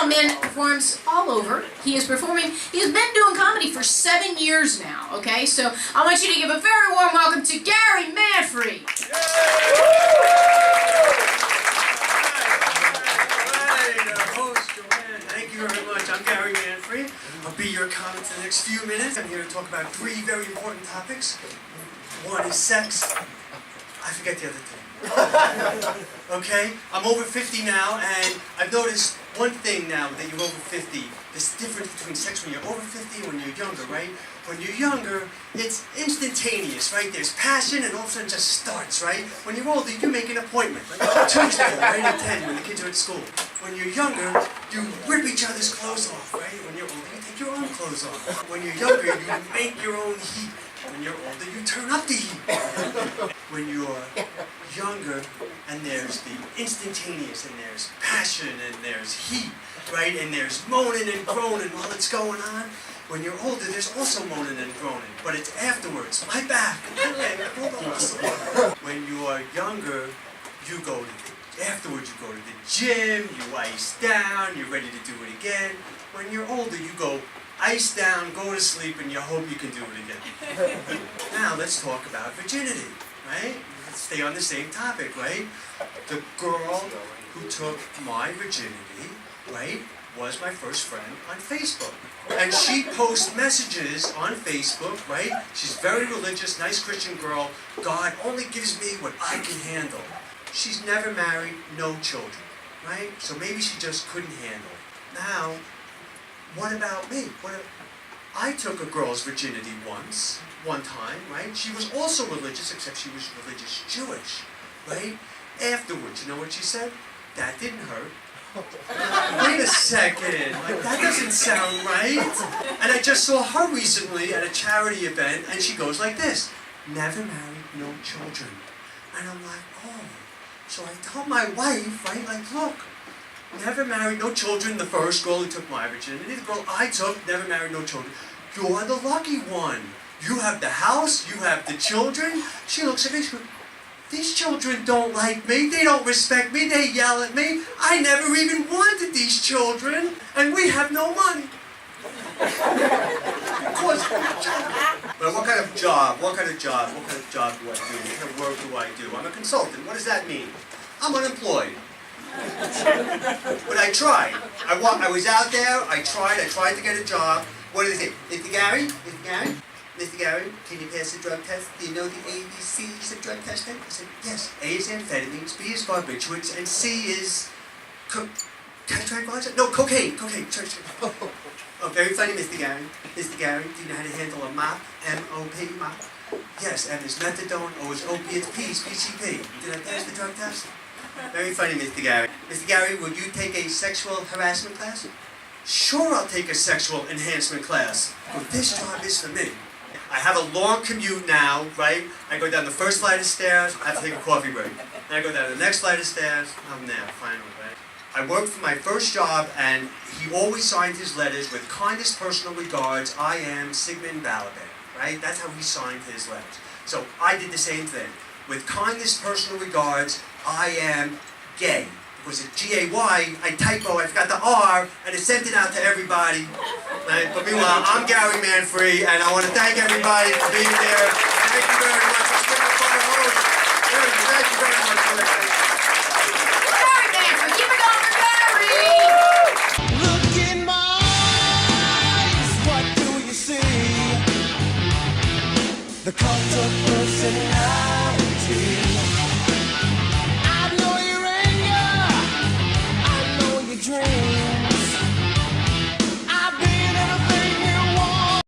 young man performs all over. He has been doing comedy for 7 years now, okay? So I want you to give a very warm welcome to Gary Manfre. Thank you very much. I'm Gary Manfre. I'll be your comic for the next few minutes. I'm here to talk about 3 very important topics. One is sex. I forget the other 2. Okay? I'm over 50 now, and I've noticed one thing now that you're over 50. This difference between sex when you're over 50 and when you're younger, right? When you're younger, it's instantaneous, right? There's passion, and all of a sudden it just starts, right? When you're older, you make an appointment. Like Tuesday, right at 10 when the kids are at school. When you're younger, you rip each other's clothes off, right? When you're older, you take your own clothes off. When you're younger, you make your own heat. When you're older, you turn up the heat. When you're younger, and there's the instantaneous, and there's passion, and there's heat, right? And there's moaning and groaning while it's going on. When you're older, there's also moaning and groaning, but it's afterwards. My back, hold on. When you are younger, you go to afterwards, you go to the gym, you ice down, you're ready to do it again. When you're older, you go ice down, go to sleep, and you hope you can do it again. Now, let's talk about virginity, right? Let's stay on the same topic, right? The girl who took my virginity, right, was my first friend on Facebook. And she posts messages on Facebook, right? She's very religious, nice Christian girl. God only gives me what I can handle. She's never married, no children, right? So maybe she just couldn't handle it. Now, what about me? I took a girl's virginity one time, right? She was also religious, except she was religious Jewish, right? Afterwards, you know what she said? That didn't hurt. Wait a second, like that doesn't sound right. And I just saw her recently at a charity event, and she goes like this: never married, no children. And I'm like, oh. So I told my wife, right, like, look, never married, no children, the first girl who took my virginity, the girl I took, never married, no children. You're the lucky one. You have the house, you have the children. She looks at me, she goes, these children don't like me, they don't respect me, they yell at me. I never even wanted these children, and we have no money. But what kind of job do I do? What kind of work do I do? I'm a consultant. What does that mean? I'm unemployed. But I tried. I was out there, I tried to get a job. What did they say? Mr. Gary, can you pass the drug test? Do you know the ABCs of drug testing? I said, yes. A is amphetamines, B is barbiturates, and C is... Can I try tranquilizer? No, cocaine. Oh, very funny, Mr. Gary. Mr. Gary, do you know how to handle a mop? M-O-P, mop? Yes, M is methadone, O is opiates, P is PCP. Did I pass the drug test? Very funny, Mr. Gary. Mr. Gary, would you take a sexual harassment class? Sure, I'll take a sexual enhancement class. But this job is for me. I have a long commute now, right? I go down the first flight of stairs, I have to take a coffee break. Then I go down the next flight of stairs, I'm there, finally, right? I worked for my first job, and he always signed his letters with kindest personal regards, I am Sigmund Balaban, right? That's how he signed his letters. So I did the same thing. With kindest personal regards, I am gay. It was a G-A-Y, I typo, I forgot the R, and I sent it out to everybody. Right? But meanwhile, I'm Gary Manfre, and I want to thank everybody for being there. Thank you very much. It's been a fun host. Thank you very much for listening. Gary Manfre, keep it going for Gary! Look in my eyes, what do you see? The cult of personality.